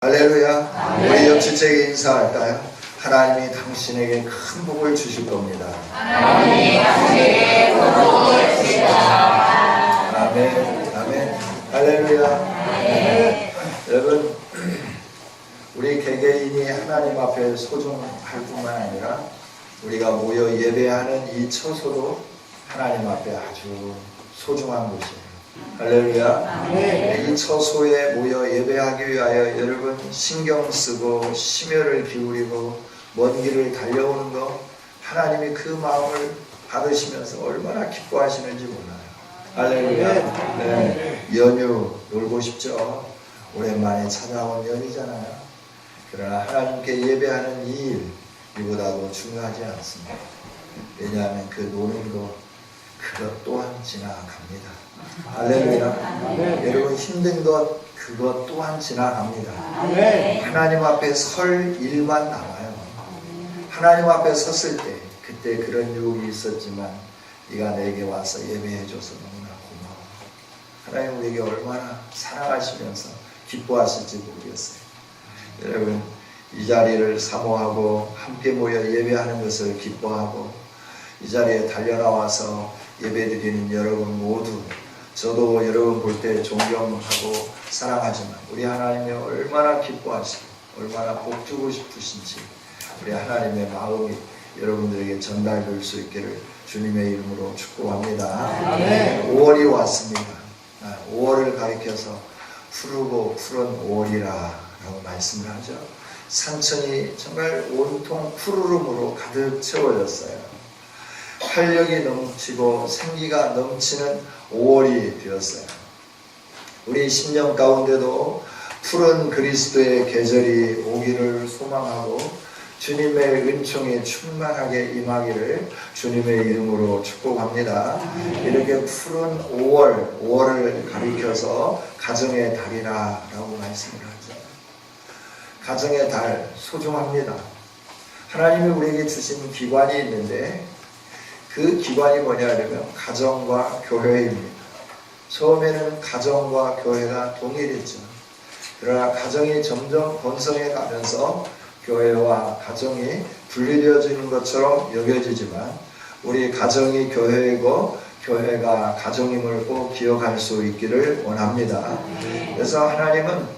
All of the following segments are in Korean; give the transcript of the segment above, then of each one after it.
할렐루야. 우리 옆집에게 인사할까요? 하나님이 당신에게 큰 복을 주실 겁니다. 하나님이 당신에게 큰 복을 주시다. 아멘. 아멘. 할렐루야. 아멘. 여러분, 우리 개개인이 하나님 앞에 소중할 뿐만 아니라 우리가 모여 예배하는 이 처소도 하나님 앞에 아주 소중한 곳이에요. 할렐루야. 이 처소에 모여 예배하기 위하여 여러분 신경 쓰고 심혈을 기울이고 먼 길을 달려오는 거, 하나님이 그 마음을 받으시면서 얼마나 기뻐하시는지 몰라요. 할렐루야. 네. 연휴 놀고 싶죠? 오랜만에 찾아온 연휴잖아요. 그러나 하나님께 예배하는 이 일, 이보다도 중요하지 않습니다. 왜냐하면 그 노는 거, 그것 또한 지나갑니다. 할렐루야. 여러분 힘든 것, 그것 또한 지나갑니다. 하나님 앞에 설 일만 남아요. 하나님 앞에 섰을 때, 그때 그런 유혹이 있었지만 네가 내게 와서 예배해줘서 너무나 고마워. 하나님 우리에게 얼마나 사랑하시면서 기뻐하실지 모르겠어요. 여러분 이 자리를 사모하고 함께 모여 예배하는 것을 기뻐하고 이 자리에 달려나와서 예배드리는 여러분 모두, 저도 여러분 볼 때 존경하고 사랑하지만 우리 하나님이 얼마나 기뻐하시고 얼마나 복 주고 싶으신지 우리 하나님의 마음이 여러분들에게 전달될 수 있기를 주님의 이름으로 축복합니다. 5월이 왔습니다. 5월을 가리켜서 푸르고 푸른 5월이라 라고 말씀을 하죠. 산천이 정말 온통 푸르름으로 가득 채워졌어요. 활력이 넘치고 생기가 넘치는 5월이 되었어요. 우리 10년 가운데도 푸른 그리스도의 계절이 오기를 소망하고 주님의 은총이 충만하게 임하기를 주님의 이름으로 축복합니다. 이렇게 푸른 5월을 가리켜서 가정의 달이라 라고 말씀을 하죠. 가정의 달 소중합니다. 하나님이 우리에게 주신 기관이 있는데 그 기관이 뭐냐면 가정과 교회입니다. 처음에는 가정과 교회가 동일했죠. 그러나 가정이 점점 번성해 가면서 교회와 가정이 분리되어지는 것처럼 여겨지지만 우리 가정이 교회이고 교회가 가정임을 꼭 기억할 수 있기를 원합니다. 그래서 하나님은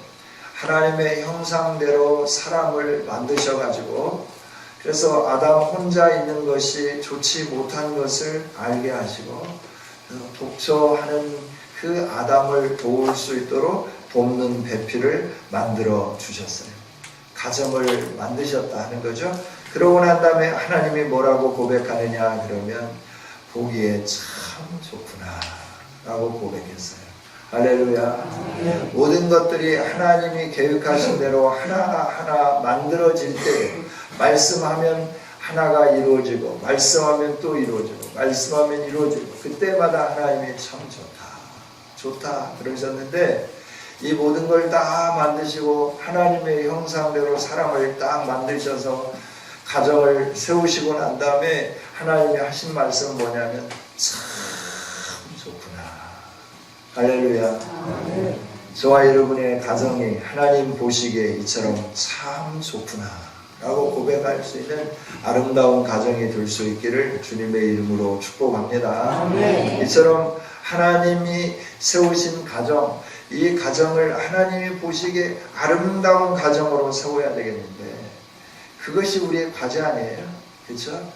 하나님의 형상대로 사람을 만드셔가지고 그래서 아담 혼자 있는 것이 좋지 못한 것을 알게 하시고 독처하는 그 아담을 도울 수 있도록 돕는 배필을 만들어 주셨어요. 가정을 만드셨다 하는 거죠. 그러고 난 다음에 하나님이 뭐라고 고백하느냐 그러면 보기에 참 좋구나 라고 고백했어요. 할렐루야. 모든 것들이 하나님이 계획하신 대로 하나하나 만들어질 때 말씀하면 하나가 이루어지고 말씀하면 또 이루어지고 말씀하면 이루어지고 그때마다 하나님이 참 좋다 그러셨는데 이 모든 걸 다 만드시고 하나님의 형상대로 사람을 딱 만드셔서 가정을 세우시고 난 다음에 하나님이 하신 말씀은 뭐냐면 참 좋구나. 할렐루야. 저와 여러분의 가정이 하나님 보시기에 이처럼 참 좋구나 라고 고백할 수 있는 아름다운 가정이 될 수 있기를 주님의 이름으로 축복합니다. 이처럼 하나님이 세우신 가정, 이 가정을 하나님이 보시기에 아름다운 가정으로 세워야 되겠는데 그것이 우리의 과제 아니에요? 그렇죠?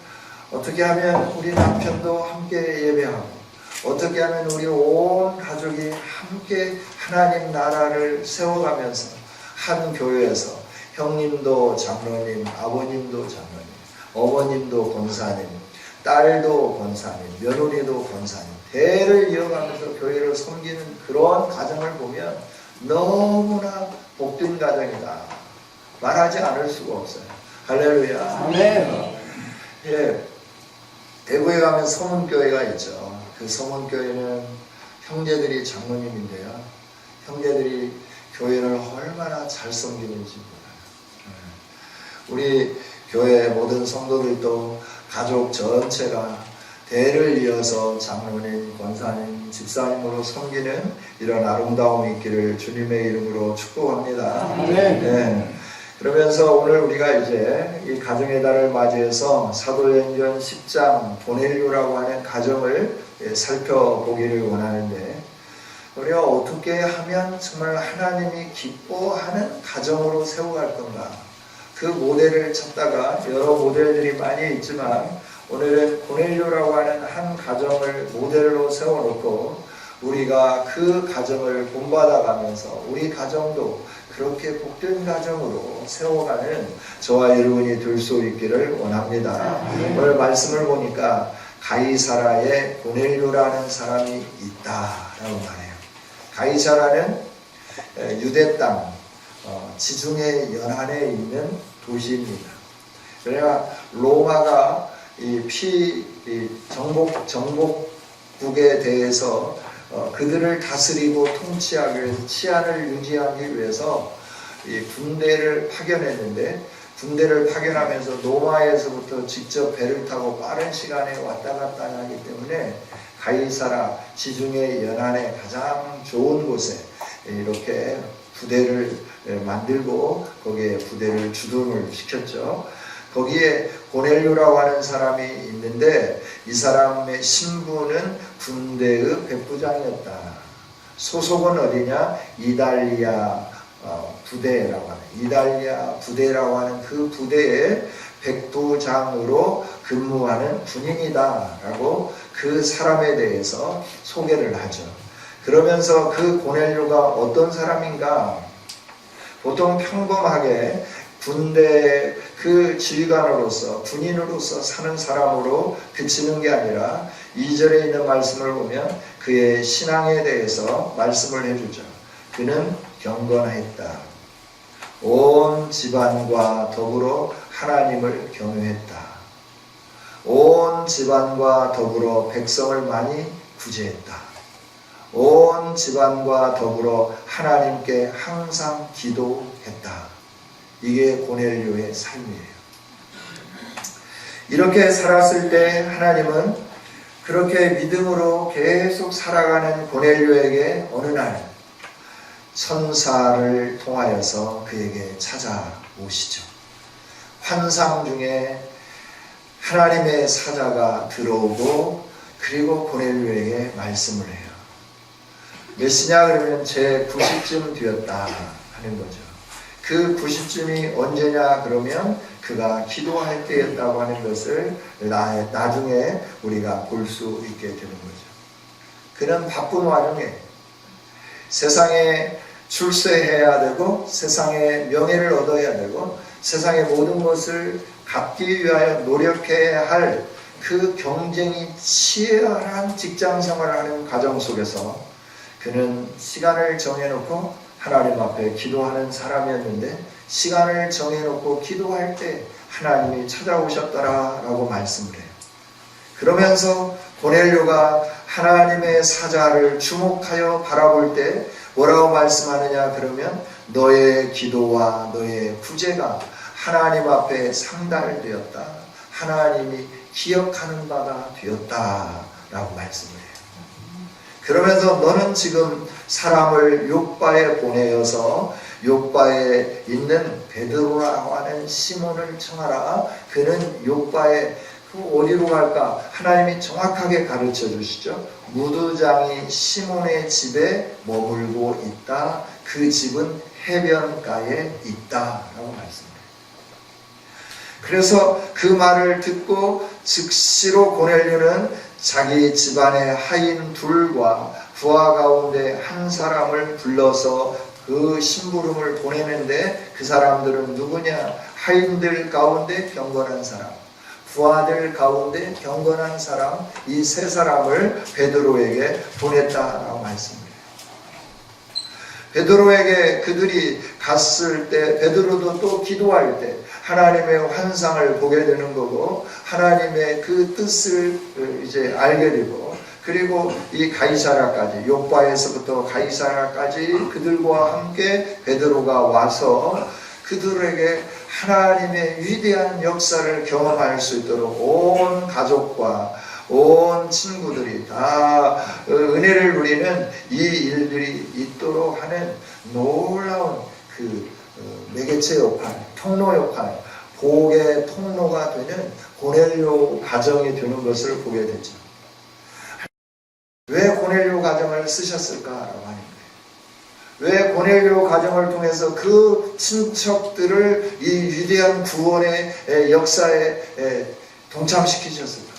어떻게 하면 우리 남편도 함께 예배하고 어떻게 하면 우리 온 가족이 함께 하나님 나라를 세워가면서 한 교회에서 형님도 장로님, 아버님도 장로님, 어머님도 권사님, 딸도 권사님, 며느리도 권사님 대를 이어가면서 교회를 섬기는 그런 가정을 보면 너무나 복된 가정이다. 말하지 않을 수가 없어요. 할렐루야. 예, 대구에 가면 서문교회가 있죠. 그 서문교회는 형제들이 장로님인데요. 형제들이 교회를 얼마나 잘 섬기는지 몰라요. 우리 교회 모든 성도들도 가족 전체가 대를 이어서 장로님, 권사님, 집사님으로 섬기는 이런 아름다움이 있기를 주님의 이름으로 축복합니다. 네. 그러면서 오늘 우리가 이제 이 가정의 달을 맞이해서 사도행전 10장 보넬료라고 하는 가정을 살펴보기를 원하는데, 우리가 어떻게 하면 정말 하나님이 기뻐하는 가정으로 세워갈 건가, 그 모델을 찾다가 여러 모델들이 많이 있지만 오늘은 보넬료라고 하는 한 가정을 모델로 세워놓고 우리가 그 가정을 본받아가면서 우리 가정도 그렇게 복된 가정으로 세워가는 저와 여러분이 될 수 있기를 원합니다. 오늘 말씀을 보니까 가이사라에 보넬료라는 사람이 있다라고 말해요. 가이사라는 유대 땅 지중해 연안에 있는 도시입니다. 그러나 로마가 정복국에 대해서 그들을 다스리고 통치하기 위해서 치안을 유지하기 위해서 이 군대를 파견했는데, 군대를 파견하면서 로마에서부터 직접 배를 타고 빠른 시간에 왔다 갔다 하기 때문에 가이사라 지중해 연안의 가장 좋은 곳에 이렇게 부대를 만들고 거기에 부대를 주둔을 시켰죠. 거기에 보넬료라고 하는 사람이 있는데 이 사람의 신부는 군대의 백부장이었다. 소속은 어디냐? 이달리아 부대라고 하는, 이달리아 부대라고 하는 그 부대의 백부장으로 근무하는 군인이다라고 그 사람에 대해서 소개를 하죠. 그러면서 그 보넬료가 어떤 사람인가? 보통 평범하게 군대 그 지휘관으로서 군인으로서 사는 사람으로 그치는 게 아니라 2절에 있는 말씀을 보면 그의 신앙에 대해서 말씀을 해주죠. 그는 경건했다. 온 집안과 더불어 하나님을 경외했다. 온 집안과 더불어 백성을 많이 구제했다. 온 집안과 더불어 하나님께 항상 기도했다. 이게 보넬료의 삶이에요. 이렇게 살았을 때 하나님은 그렇게 믿음으로 계속 살아가는 보넬료에게 어느 날 천사를 통하여서 그에게 찾아오시죠. 환상 중에 하나님의 사자가 들어오고 그리고 보넬료에게 말씀을 해요. 몇 시냐 그러면 제 90쯤 되었다 하는 거죠. 그 90쯤이 언제냐 그러면 그가 기도할 때였다고 하는 것을 나중에 우리가 볼 수 있게 되는 거죠. 그는 바쁜 와중에 세상에 출세해야 되고 세상에 명예를 얻어야 되고 세상의 모든 것을 갖기 위하여 노력해야 할 그 경쟁이 치열한 직장 생활을 하는 가정 속에서 그는 시간을 정해놓고 하나님 앞에 기도하는 사람이었는데 시간을 정해놓고 기도할 때 하나님이 찾아오셨더라라고 말씀을 해요. 그러면서 보넬료가 하나님의 사자를 주목하여 바라볼 때 뭐라고 말씀하느냐 그러면 너의 기도와 너의 구제가 하나님 앞에 상달되었다. 하나님이 기억하는 바가 되었다라고 말씀을 해요. 그러면서 너는 지금 사람을 욥바에 보내어서 욥바에 있는 베드로라고 하는 시몬을 청하라. 그는 욥바에 어디로 갈까? 하나님이 정확하게 가르쳐 주시죠. 무두장이 시몬의 집에 머물고 있다. 그 집은 해변가에 있다라고 말씀해요. 그래서 그 말을 듣고 즉시로 보넬료는 자기 집안의 하인 둘과 부하 가운데 한 사람을 불러서 그 심부름을 보내는데 그 사람들은 누구냐? 하인들 가운데 경건한 사람, 부하들 가운데 경건한 사람, 이 세 사람을 베드로에게 보냈다라고 말씀합니다. 베드로에게 그들이 갔을 때 베드로도 또 기도할 때 하나님의 환상을 보게 되는 거고 하나님의 그 뜻을 이제 알게 되고 그리고 이 가이사라까지 욥바에서부터 가이사라까지 그들과 함께 베드로가 와서 그들에게 하나님의 위대한 역사를 경험할 수 있도록 온 가족과 온 친구들이 다 은혜를 누리는 이 일들이 있도록 하는 놀라운 그 매개체 역할, 통로 역할, 복의 통로가 되는 고넬료 가정이 되는 것을 보게 되죠. 왜 고넬료 가정을 쓰셨을까라고 하는 거예요. 왜 고넬료 가정을 통해서 그 친척들을 이 위대한 구원의 역사에 동참시키셨을까?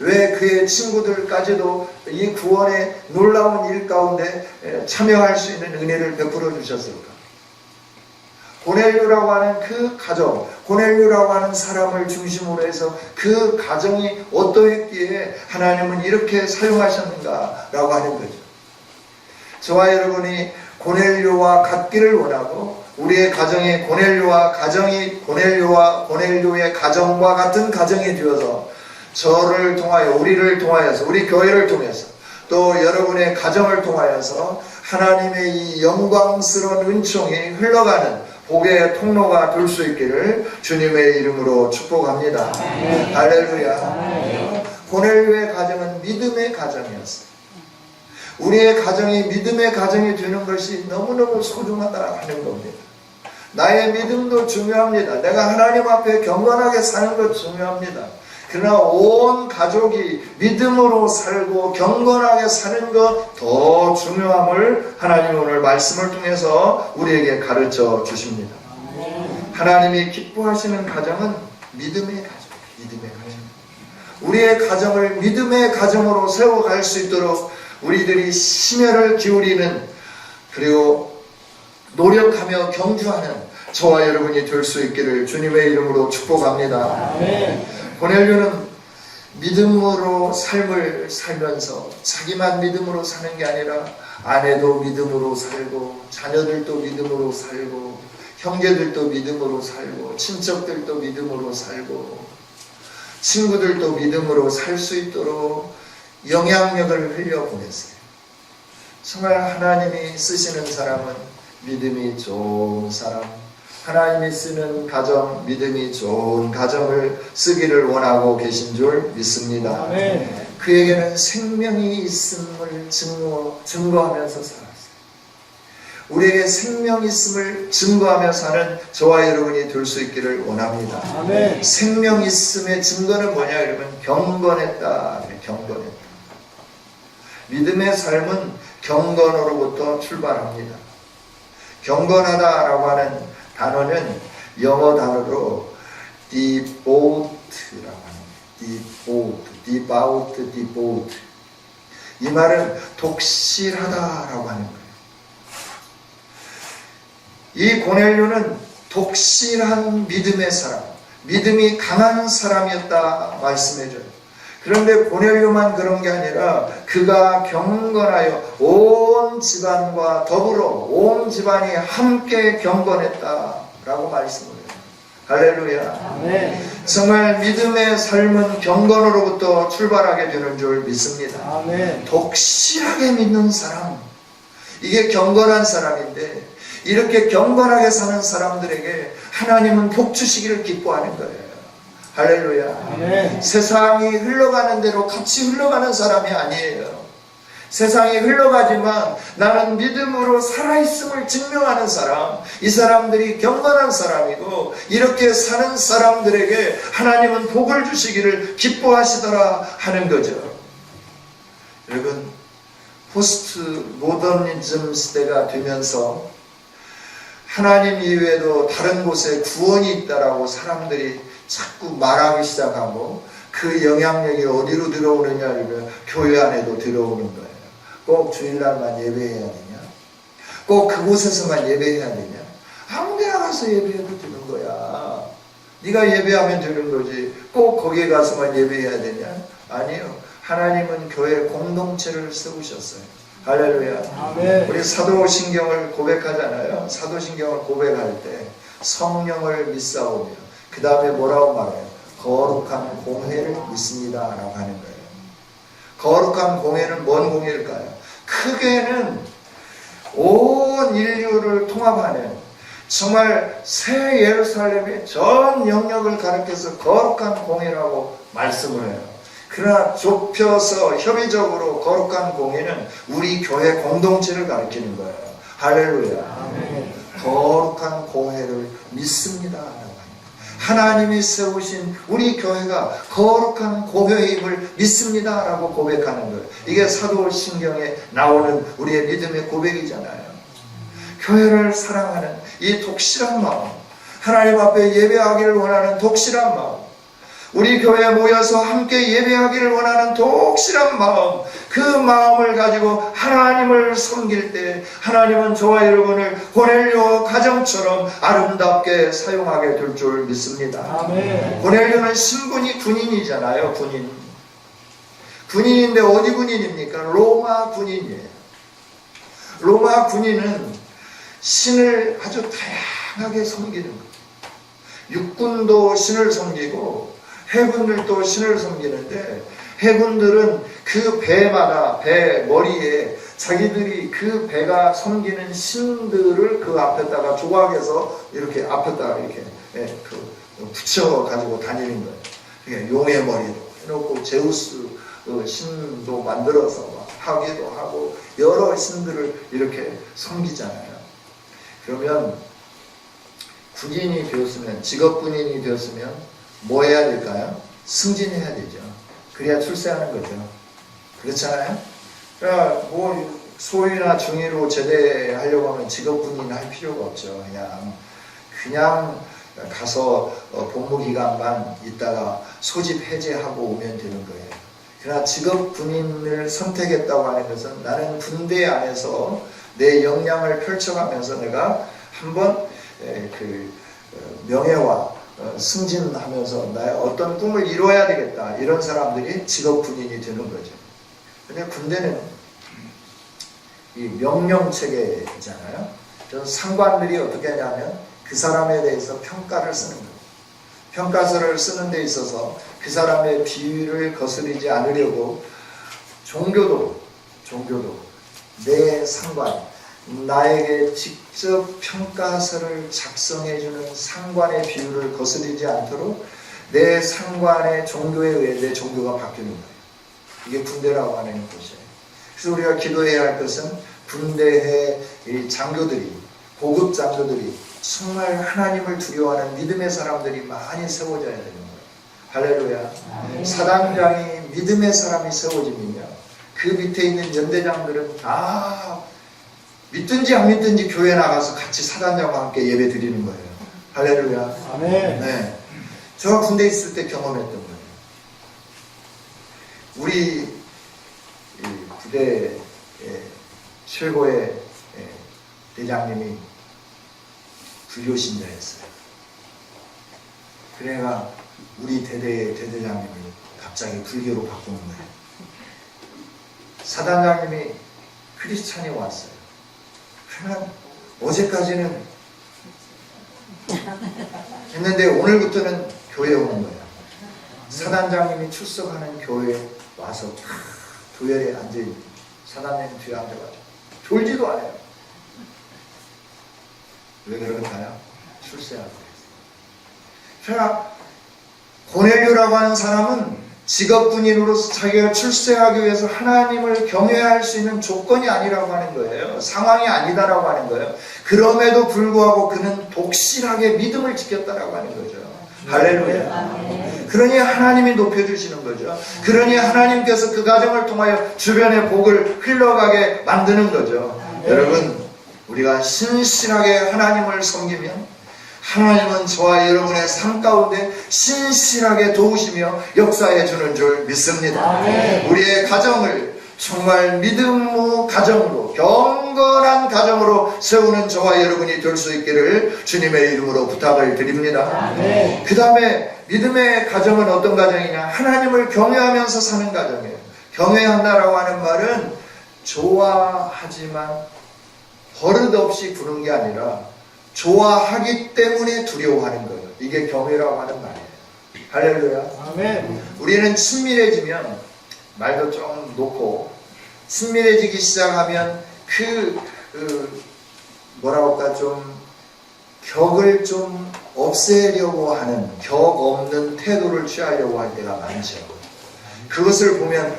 왜 그의 친구들까지도 이 구원의 놀라운 일 가운데 참여할 수 있는 은혜를 베풀어 주셨을까? 고넬료라고 하는 그 가정, 고넬료라고 하는 사람을 중심으로 해서 그 가정이 어떠했기에 하나님은 이렇게 사용하셨는가라고 하는 거죠. 저와 여러분이 고넬료와 같기를 원하고 우리의 가정이 고넬료와 고넬료의 가정과 같은 가정이 되어서 저를 통하여 우리를 통하여서 우리 교회를 통해서 또 여러분의 가정을 통하여서 하나님의 이 영광스러운 은총이 흘러가는 복의 통로가 될 수 있기를 주님의 이름으로 축복합니다. 할렐루야. 고넬료의 가정은 믿음의 가정이었어요. 우리의 가정이 믿음의 가정이 되는 것이 너무너무 소중하다 하는 겁니다. 나의 믿음도 중요합니다. 내가 하나님 앞에 경건하게 사는 것 중요합니다. 그러나 온 가족이 믿음으로 살고 경건하게 사는 것 더 중요함을 하나님이 오늘 말씀을 통해서 우리에게 가르쳐 주십니다. 하나님이 기뻐하시는 가정은 믿음의 가정, 믿음의 가정. 우리의 가정을 믿음의 가정으로 세워갈 수 있도록 우리들이 심혈을 기울이는 그리고 노력하며 경주하는 저와 여러분이 될 수 있기를 주님의 이름으로 축복합니다. 고넬료는 믿음으로 삶을 살면서 자기만 믿음으로 사는 게 아니라 아내도 믿음으로 살고 자녀들도 믿음으로 살고 형제들도 믿음으로 살고 친척들도 믿음으로 살고 친구들도 믿음으로 살 수 있도록 영향력을 흘려보냈어요. 정말 하나님이 쓰시는 사람은 믿음이 좋은 사람, 하나님이 쓰는 가정, 믿음이 좋은 가정을 쓰기를 원하고 계신 줄 믿습니다. 아멘. 그에게는 생명이 있음을 증거하면서 살았어요. 우리에게 생명이 있음을 증거하며 사는 저와 여러분이 될 수 있기를 원합니다. 아멘. 생명 있음의 증거는 뭐냐 그러면 경건했다. 경건했다. 믿음의 삶은 경건으로부터 출발합니다. 경건하다라고 하는 단어는 영어 단어로 devote라고 합니다. devote. 이 말은 독실하다라고 하는 거예요. 이 고넬료는 독실한 믿음의 사람, 믿음이 강한 사람이었다 말씀해줘요. 그런데 고넬료만 그런 게 아니라 그가 경건하여 온 집안과 더불어 온 집안이 함께 경건했다라고 말씀을 해요. 할렐루야. 아멘. 정말 믿음의 삶은 경건으로부터 출발하게 되는 줄 믿습니다. 아멘. 독실하게 믿는 사람, 이게 경건한 사람인데 이렇게 경건하게 사는 사람들에게 하나님은 복 주시기를 기뻐하는 거예요. 할렐루야. 아멘. 세상이 흘러가는 대로 같이 흘러가는 사람이 아니에요. 세상이 흘러가지만 나는 믿음으로 살아있음을 증명하는 사람, 이 사람들이 경건한 사람이고 이렇게 사는 사람들에게 하나님은 복을 주시기를 기뻐하시더라 하는 거죠. 여러분, 포스트 모더니즘 시대가 되면서 하나님 이외에도 다른 곳에 구원이 있다라고 사람들이 자꾸 말하기 시작하고 그 영향력이 어디로 들어오느냐 하면 교회 안에도 들어오는 거예요. 꼭 주일날만 예배해야 되냐? 꼭 그곳에서만 예배해야 되냐? 아무 데나 가서 예배해도 되는 거야. 네가 예배하면 되는 거지. 꼭 거기에 가서만 예배해야 되냐? 아니요. 하나님은 교회 공동체를 세우셨어요. 할렐루야. 아멘. 우리 사도신경을 고백하잖아요. 사도신경을 고백할 때 성령을 믿사오며 그 다음에 뭐라고 말해요? 거룩한 공회를 믿습니다 라고 하는 거예요. 거룩한 공회는 뭔 공회일까요? 크게는 온 인류를 통합하는 정말 새 예루살렘의 전 영역을 가리켜서 거룩한 공회라고 말씀을 해요. 그러나 좁혀서 협의적으로 거룩한 공예는 우리 교회 공동체를 가리키는 거예요. 할렐루야. 거룩한 공예를 믿습니다. 하나님이 세우신 우리 교회가 거룩한 공회임을 믿습니다 라고 고백하는 거예요. 이게 사도신경에 나오는 우리의 믿음의 고백이잖아요. 교회를 사랑하는 이 독실한 마음, 하나님 앞에 예배하기를 원하는 독실한 마음, 우리 교회에 모여서 함께 예배하기를 원하는 독실한 마음, 그 마음을 가지고 하나님을 섬길 때 하나님은 저와 여러분을 고넬료 가정처럼 아름답게 사용하게 될 줄 믿습니다. 아멘. 고넬료는 신분이 군인이잖아요. 군인인데 어디 군인입니까? 로마 군인이에요. 로마 군인은 신을 아주 다양하게 섬기는 거예요. 육군도 신을 섬기고 해군들도 신을 섬기는데, 해군들은 그 배마다, 배 머리에 자기들이 그 배가 섬기는 신들을 그 앞에다가 조각해서 이렇게 앞에다가 이렇게 붙여 가지고 다니는 거예요. 그러니까 용의 머리도 해놓고 제우스 신도 만들어서 하기도 하고 여러 신들을 이렇게 섬기잖아요. 그러면 군인이 되었으면, 직업 군인이 되었으면 뭐 해야 될까요? 승진해야 되죠. 그래야 출세하는 거죠. 그렇잖아요? 그러니까 뭐 소위나 중위로 제대하려고 하면 직업군인 할 필요가 없죠. 그냥 가서 복무기간만 있다가 소집 해제하고 오면 되는 거예요. 그러나 직업군인을 선택했다고 하는 것은 나는 군대 안에서 내 역량을 펼쳐가면서 내가 한번 그 명예와 승진하면서 나의 어떤 꿈을 이루어야 되겠다, 이런 사람들이 직업 군인이 되는 거죠. 근데 군대는 이 명령 체계잖아요. 그래서 상관들이 어떻게 하냐면 그 사람에 대해서 평가를 쓰는 거예요. 평가서를 쓰는 데 있어서 그 사람의 비위를 거스르지 않으려고 종교도 내 상관, 나에게 직접 평가서를 작성해주는 상관의 비율을 거스르지 않도록 내 상관의 종교에 의해 내 종교가 바뀌는 거예요. 이게 군대라고 하는 것이에요. 그래서 우리가 기도해야 할 것은 군대의 이 장교들이, 고급 장교들이 정말 하나님을 두려워하는 믿음의 사람들이 많이 세워져야 되는 거예요. 할렐루야. 사단장이 믿음의 사람이 세워지면요, 그 밑에 있는 연대장들은 다 믿든지 안 믿든지 교회 나가서 같이 사단장과 함께 예배 드리는 거예요. 할렐루야. 아멘. 네. 저 군대 있을 때 경험했던 거예요. 우리 부대 최고의 대장님이 불교신자였어요. 그래가 우리 대대의 대대장님이 갑자기 불교로 바꾸는 거예요. 사단장님이 크리스찬이 왔어요. 그러나 어제까지는 했는데 오늘부터는 교회에 오는 거예요. 사단장님이 출석하는 교회에 와서 교회에 앉아있는 사단장님 뒤에 앉아가지고 졸지도 않아요. 왜 그럴까요? 출세하고 그랬어요. 그러나 고넬료라고 하는 사람은 직업군인으로서 자기가 출세하기 위해서 하나님을 경외할 수 있는 조건이 아니라고 하는 거예요. 상황이 아니다라고 하는 거예요. 그럼에도 불구하고 그는 독실하게 믿음을 지켰다라고 하는 거죠. 할렐루야. 그러니 하나님이 높여주시는 거죠. 그러니 하나님께서 그 가정을 통하여 주변의 복을 흘러가게 만드는 거죠. 여러분, 우리가 신실하게 하나님을 섬기면 하나님은 저와 여러분의 삶 가운데 신실하게 도우시며 역사해 주는 줄 믿습니다. 우리의 가정을 정말 믿음의 가정으로, 경건한 가정으로 세우는 저와 여러분이 될 수 있기를 주님의 이름으로 부탁을 드립니다. 그 다음에 믿음의 가정은 어떤 가정이냐? 하나님을 경외하면서 사는 가정이에요. 경외한다라고 하는 말은 좋아하지만 버릇없이 구는 게 아니라 좋아하기 때문에 두려워하는 거예요. 이게 경외라고 하는 말이에요. 할렐루야. 아멘. 우리는 친밀해지면 말도 좀 놓고 친밀해지기 시작하면 뭐라고 할까, 좀 격을 좀 없애려고 하는, 격 없는 태도를 취하려고 할 때가 많죠. 그것을 보면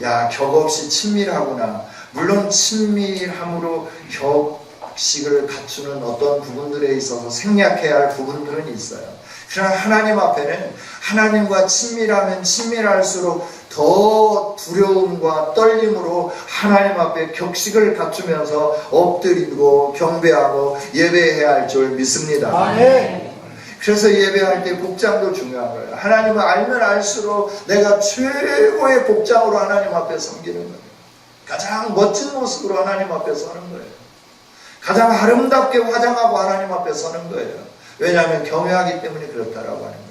야, 격없이 친밀하구나. 물론 친밀함으로 격식을 갖추는 어떤 부분들에 있어서 생략해야 할 부분들은 있어요. 그러나 하나님 앞에는 하나님과 친밀하면 친밀할수록 더 두려움과 떨림으로 하나님 앞에 격식을 갖추면서 엎드리고 경배하고 예배해야 할 줄 믿습니다. 아멘. 그래서 예배할 때 복장도 중요한 거예요. 하나님을 알면 알수록 내가 최고의 복장으로 하나님 앞에 섬기는 거예요. 가장 멋진 모습으로 하나님 앞에 서는 거예요. 가장 아름답게 화장하고 하나님 앞에 서는 거예요. 왜냐하면 경외하기 때문에 그렇다라고 하는 거예요.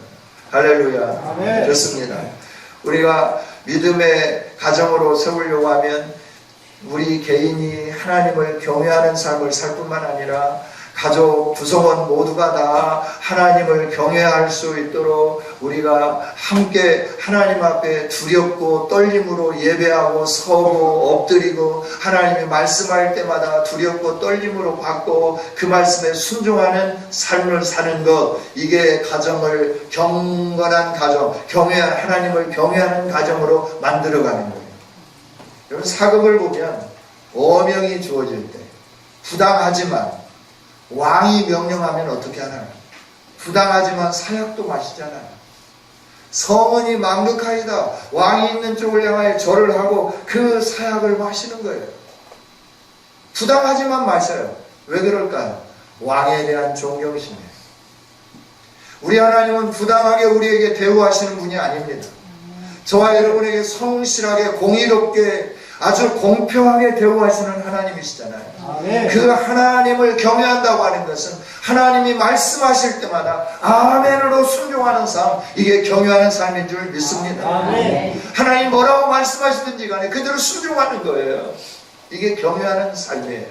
할렐루야. 아멘. 좋습니다. 우리가 믿음의 가정으로 세우려고 하면 우리 개인이 하나님을 경외하는 삶을 살 뿐만 아니라 가족, 구성원 모두가 다 하나님을 경외할 수 있도록 우리가 함께 하나님 앞에 두렵고 떨림으로 예배하고 서고 엎드리고 하나님이 말씀할 때마다 두렵고 떨림으로 받고 그 말씀에 순종하는 삶을 사는 것, 이게 가정을 경건한 가정, 하나님을 경외하는 가정으로 만들어가는 거예요. 여러분, 사극을 보면 어명이 주어질 때 부당하지만 왕이 명령하면 어떻게 하나요? 부당하지만 사약도 마시잖아요. 성은이 망극하이다. 왕이 있는 쪽을 향하여 절을 하고 그 사약을 마시는 거예요. 부당하지만 마셔요. 왜 그럴까요? 왕에 대한 존경심이에요. 우리 하나님은 부당하게 우리에게 대우하시는 분이 아닙니다. 저와 여러분에게 성실하게 공의롭게 아주 공평하게 대우하시는 하나님이시잖아요. 아멘. 그 하나님을 경외한다고 하는 것은 하나님이 말씀하실 때마다 아멘으로 순종하는 삶, 이게 경외하는 삶인 줄 믿습니다. 아멘. 하나님 뭐라고 말씀하시든지 간에 그대로 순종하는 거예요. 이게 경외하는 삶이에요.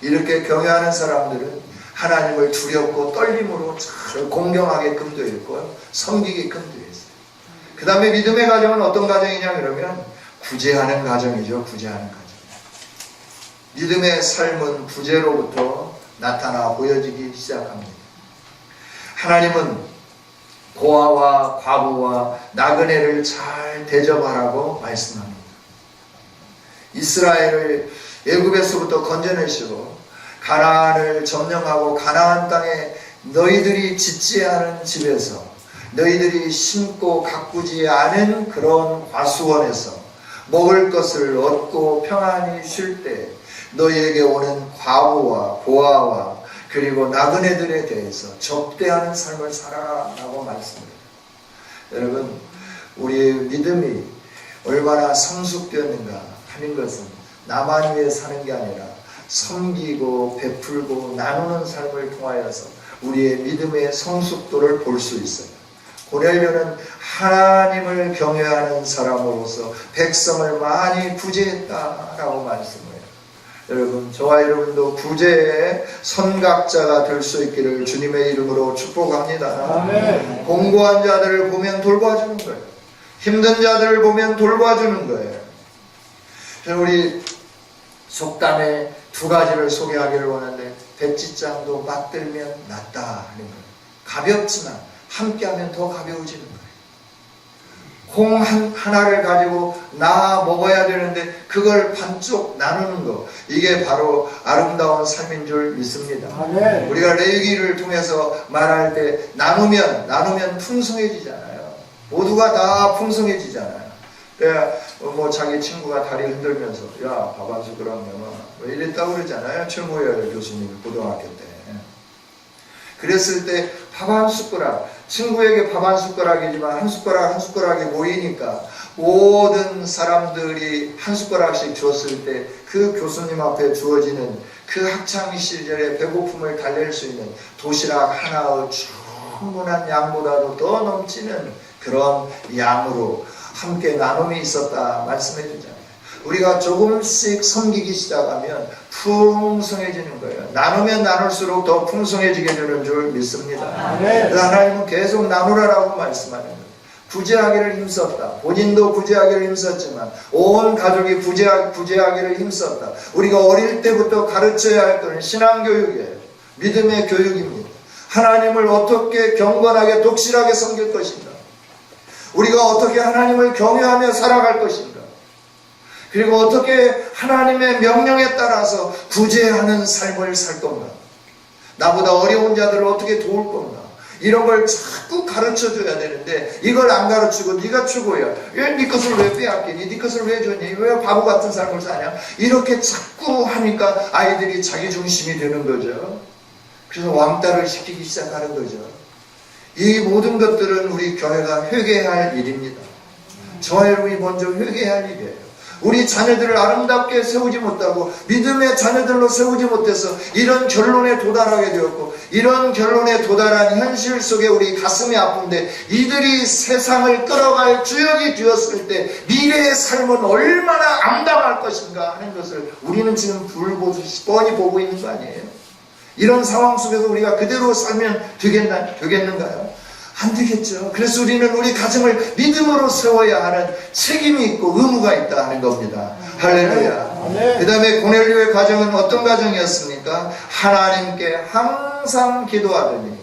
이렇게 경외하는 사람들은 하나님을 두렵고 떨림으로 잘 공경하게끔 되어 있고요, 섬기게끔 되어 있어요. 그 다음에 믿음의 가정은 어떤 가정이냐 그러면 구제하는 가정이죠. 구제하는 가정. 믿음의 삶은 구제로부터 나타나 보여지기 시작합니다. 하나님은 고아와 과부와 나그네를 잘 대접하라고 말씀합니다. 이스라엘을 애굽에서부터 건져내시고 가나안을 점령하고 가나안 땅에 너희들이 짓지 않은 집에서 너희들이 심고 가꾸지 않은 그런 과수원에서 먹을 것을 얻고 평안히 쉴 때 너희에게 오는 과부와 고아와 그리고 나그네들에 대해서 접대하는 삶을 살아라라고 말씀합니다. 여러분, 우리의 믿음이 얼마나 성숙되었는가 하는 것은 나만 위해 사는 게 아니라 섬기고 베풀고 나누는 삶을 통하여서 우리의 믿음의 성숙도를 볼 수 있어요. 고넬료는 하나님을 경외하는 사람으로서 백성을 많이 구제했다라고 말씀해요. 여러분, 저와 여러분도 구제의 선각자가 될 수 있기를 주님의 이름으로 축복합니다. 아멘. 공고한 자들을 보면 돌봐주는 거예요. 힘든 자들을 보면 돌봐주는 거예요. 우리 속담에 두 가지를 소개하기를 원하는데, 배찢장도 맞들면 낫다 하는 거예요. 가볍지만 함께하면 더 가벼워지는 거예요. 콩 하나를 가지고 나 먹어야 되는데 그걸 반쪽 나누는 거, 이게 바로 아름다운 삶인 줄 믿습니다. 아멘. 우리가 레위기를 통해서 말할 때 나누면 풍성해지잖아요. 모두가 다 풍성해지잖아요. 뭐 자기 친구가 다리 흔들면서 야, 밥 한 숟가락 내놔 뭐 이랬다고 그러잖아요. 최모열 교수님 고등학교 때. 그랬을 때 밥 한 숟가락, 친구에게 밥 한 숟가락이지만 한 숟가락이 모이니까 모든 사람들이 한 숟가락씩 줬을 때 그 교수님 앞에 주어지는 그 학창 시절의 배고픔을 달랠 수 있는 도시락 하나의 충분한 양보다도 더 넘치는 그런 양으로 함께 나눔이 있었다 말씀해 주잖아요. 우리가 조금씩 섬기기 시작하면 풍성해지는 거예요. 나누면 나눌수록 더 풍성해지게 되는 줄 믿습니다. 그래서 하나님은 계속 나누라라고 말씀하는 거예요. 구제하기를 힘썼다. 본인도 구제하기를 힘썼지만 온 가족이 구제하기를 힘썼다. 우리가 어릴 때부터 가르쳐야 할 것은 신앙교육이에요. 믿음의 교육입니다. 하나님을 어떻게 경건하게 독실하게 섬길 것인가. 우리가 어떻게 하나님을 경외하며 살아갈 것인가? 그리고 어떻게 하나님의 명령에 따라서 구제하는 삶을 살 건가? 나보다 어려운 자들을 어떻게 도울 건가? 이런 걸 자꾸 가르쳐줘야 되는데 이걸 안 가르치고 네가 최고야. 네 것을 왜 빼앗기니? 네 것을 왜 줬니? 왜 바보 같은 삶을 사냐? 이렇게 자꾸 하니까 아이들이 자기 중심이 되는 거죠. 그래서 왕따를 시키기 시작하는 거죠. 이 모든 것들은 우리 교회가 회개할 일입니다. 저와 여러분이 먼저 회개할 일이에요. 우리 자녀들을 아름답게 세우지 못하고 믿음의 자녀들로 세우지 못해서 이런 결론에 도달하게 되었고, 이런 결론에 도달한 현실 속에 우리 가슴이 아픈데, 이들이 세상을 끌어갈 주역이 되었을 때 미래의 삶은 얼마나 암담할 것인가 하는 것을 우리는 지금 불보듯이 뻔히 보고 있는 거 아니에요? 이런 상황 속에서 우리가 그대로 살면 되겠는가요? 안 되겠죠. 그래서 우리는 우리 가정을 믿음으로 세워야 하는 책임이 있고 의무가 있다 하는 겁니다. 할렐루야. 그 다음에 고넬료의 가정은 어떤 가정이었습니까? 하나님께 항상 기도하더니.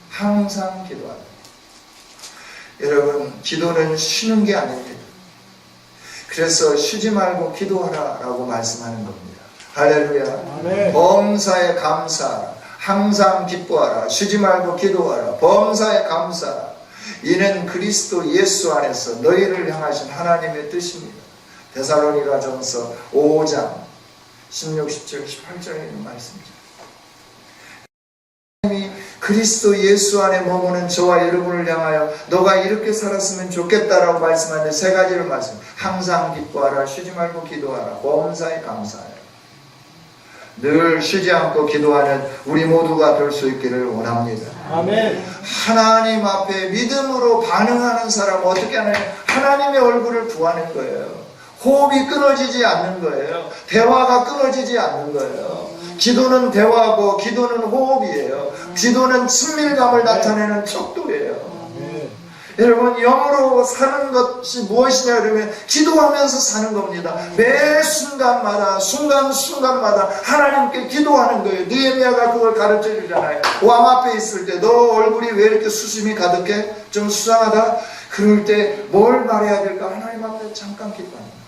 항상 기도하더니. 여러분, 기도는 쉬는 게 아닙니다. 그래서 쉬지 말고 기도하라 라고 말씀하는 겁니다. 할렐루야. 범사에 감사하라. 항상 기뻐하라. 쉬지 말고 기도하라. 범사에 감사하라. 이는 그리스도 예수 안에서 너희를 향하신 하나님의 뜻입니다. 데살로니가전서 5장 16, 17, 18절에 있는 말씀이죠. 하나님이 그리스도 예수 안에 머무는 저와 여러분을 향하여 너가 이렇게 살았으면 좋겠다라고 말씀하는데 세 가지를 말씀합니다. 항상 기뻐하라. 쉬지 말고 기도하라. 범사에 감사하라. 늘 쉬지 않고 기도하는 우리 모두가 될 수 있기를 원합니다. 아멘. 하나님 앞에 믿음으로 반응하는 사람은 어떻게 하나요? 하나님의 얼굴을 구하는 거예요. 호흡이 끊어지지 않는 거예요. 대화가 끊어지지 않는 거예요. 기도는 대화고 기도는 호흡이에요. 기도는 친밀감을 나타내는 척도예요. 여러분, 영으로 사는 것이 무엇이냐 그러면 기도하면서 사는 겁니다. 매 순간마다 순간순간마다 하나님께 기도하는 거예요. 느헤미야가 그걸 가르쳐 주잖아요. 왕 앞에 있을 때 너 얼굴이 왜 이렇게 수심이 가득해? 좀 수상하다? 그럴 때 뭘 말해야 될까? 하나님 앞에 잠깐 기도하는 거예요.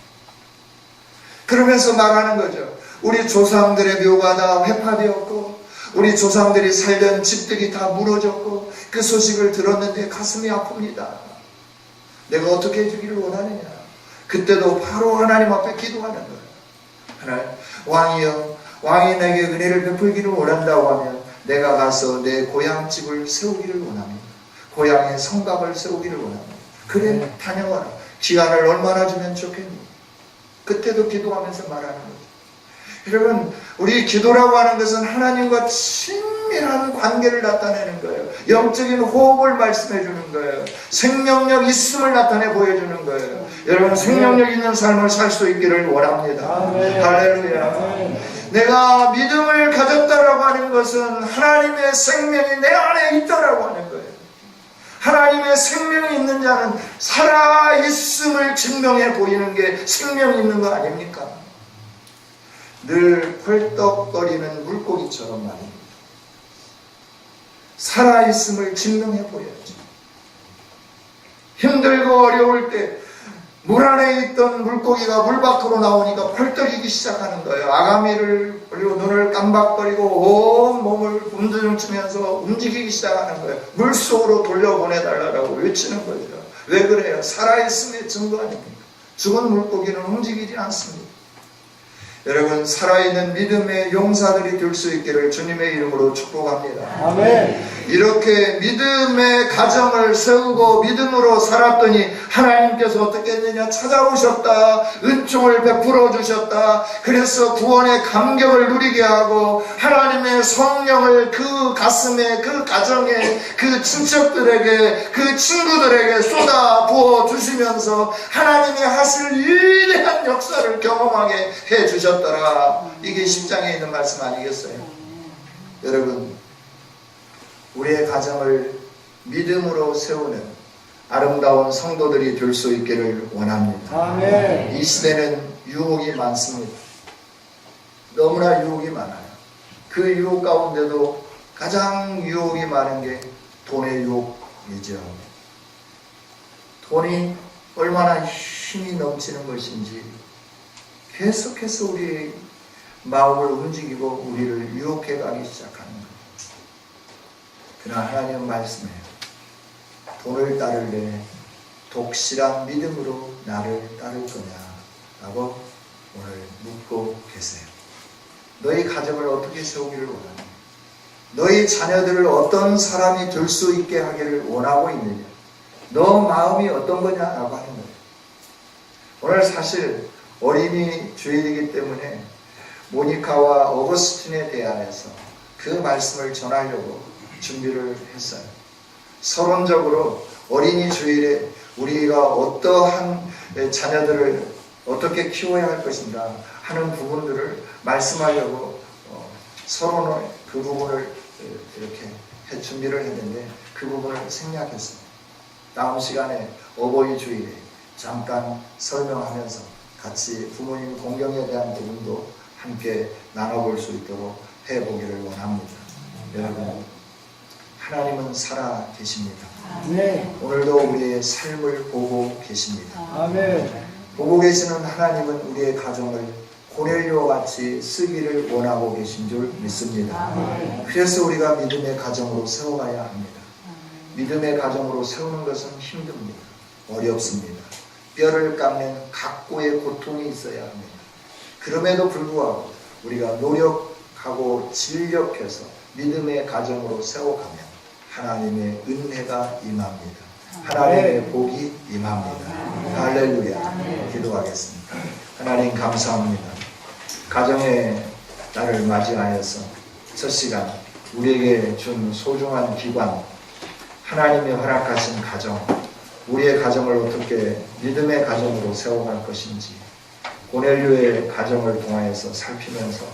그러면서 말하는 거죠. 우리 조상들의 묘가 다 회파되었고 우리 조상들이 살던 집들이 다 무너졌고 그 소식을 들었는데 가슴이 아픕니다. 내가 어떻게 해주기를 원하느냐. 그때도 바로 하나님 앞에 기도하는 거예요. 하나님, 왕이여, 왕이 내게 은혜를 베풀기를 원한다고 하면 내가 가서 내 고향집을 세우기를 원합니다. 고향의 성곽을 세우기를 원합니다. 그래, 다녀와라. 기한을 얼마나 주면 좋겠니? 그때도 기도하면서 말하는 거죠. 여러분, 우리 기도라고 하는 것은 하나님과 친밀한 관계를 나타내는 거예요. 영적인 호흡을 말씀해 주는 거예요. 생명력 있음을 나타내 보여주는 거예요. 여러분, 생명력 있는 삶을 살 수 있기를 원합니다. 할렐루야. 내가 믿음을 가졌다라고 하는 것은 하나님의 생명이 내 안에 있다라고 하는 거예요. 하나님의 생명이 있는 자는 살아있음을 증명해 보이는 게 생명이 있는 거 아닙니까? 늘 펄떡거리는 물고기처럼 말입니다. 살아있음을 증명해 보여야죠. 힘들고 어려울 때 물 안에 있던 물고기가 물 밖으로 나오니까 펄떡이기 시작하는 거예요. 아가미를 그리고 눈을 깜박거리고 온 몸을 움직이면서 움직이기 시작하는 거예요. 물속으로 돌려보내달라고 외치는 거죠. 왜 그래요? 살아있음의 증거 아닙니까? 죽은 물고기는 움직이지 않습니다. 여러분, 살아있는 믿음의 용사들이 될 수 있기를 주님의 이름으로 축복합니다. 아멘. 이렇게 믿음의 가정을 세우고 믿음으로 살았더니 하나님께서 어떻게 했느냐? 찾아오셨다. 은총을 베풀어 주셨다. 그래서 구원의 감격을 누리게 하고 하나님의 성령을 그 가슴에, 그 가정에, 그 친척들에게, 그 친구들에게 쏟아 부어 주시면서 하나님이 하실 위대한 역사를 경험하게 해 주셨다. 이게 10장에 있는 말씀 아니겠어요? 여러분, 우리의 가정을 믿음으로 세우는 아름다운 성도들이 될 수 있기를 원합니다. 아멘. 이 시대는 유혹이 많습니다. 너무나 유혹이 많아요. 그 유혹 가운데도 가장 유혹이 많은 게 돈의 유혹이죠. 돈이 얼마나 힘이 넘치는 것인지 계속해서 우리의 마음을 움직이고 우리를 유혹해 가기 시작하는 거예요. 그러나 하나님은 말씀해요. 돈을 따를래 독실한 믿음으로 나를 따를 거냐 라고 오늘 묻고 계세요. 너희 가정을 어떻게 세우기를 원하냐? 너희 자녀들을 어떤 사람이 될 수 있게 하기를 원하고 있느냐? 너 마음이 어떤 거냐라고 하는 거예요. 오늘 사실 어린이 주일이기 때문에 모니카와 어거스틴에 대하여서 그 말씀을 전하려고 준비를 했어요. 서론적으로 어린이 주일에 우리가 어떠한 자녀들을 어떻게 키워야 할 것인가 하는 부분들을 말씀하려고 서론을 그 부분을 이렇게 준비를 했는데 그 부분을 생략했습니다. 다음 시간에 어버이 주일에 잠깐 설명하면서 같이 부모님 공경에 대한 부분도 함께 나눠볼 수 있도록 해보기를 원합니다. 여러분, 하나님은 살아 계십니다. 아멘. 오늘도 우리의 삶을 보고 계십니다. 아멘. 보고 계시는 하나님은 우리의 가정을 고넬료와 같이 쓰기를 원하고 계신 줄 믿습니다. 그래서 우리가 믿음의 가정으로 세워가야 합니다. 믿음의 가정으로 세우는 것은 힘듭니다. 어렵습니다. 뼈를 깎는 각고의 고통이 있어야 합니다. 그럼에도 불구하고 우리가 노력하고 진력해서 믿음의 가정으로 세워가면 하나님의 은혜가 임합니다. 하나님의 복이 임합니다. 할렐루야. 기도하겠습니다. 하나님 감사합니다. 가정의 날을 맞이하여서 첫 시간 우리에게 준 소중한 기관, 하나님이 허락하신 가정, 우리의 가정을 어떻게 믿음의 가정으로 세워갈 것인지 고넬료의 가정을 통하여서 살피면서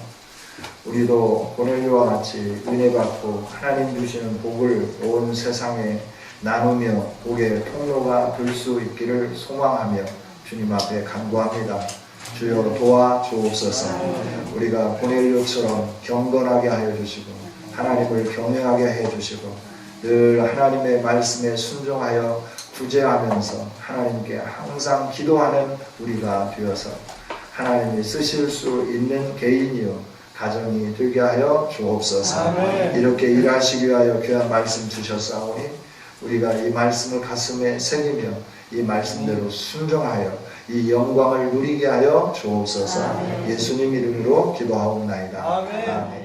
우리도 고넬료와 같이 은혜받고 하나님 주시는 복을 온 세상에 나누며 복의 통로가 될 수 있기를 소망하며 주님 앞에 간구합니다. 주여 도와 주옵소서. 우리가 고넬료처럼 경건하게 하여 주시고 하나님을 경외하게 해 주시고 늘 하나님의 말씀에 순종하여 구제하면서 하나님께 항상 기도하는 우리가 되어서 하나님이 쓰실 수 있는 개인이요 가정이 되게 하여 주옵소서. 아멘. 이렇게 일하시기 위하여 귀한 말씀 주셨사오니 우리가 이 말씀을 가슴에 새기며 이 말씀대로 순종하여 이 영광을 누리게 하여 주옵소서. 예수님 이름으로 기도하옵나이다. 아멘. 아멘.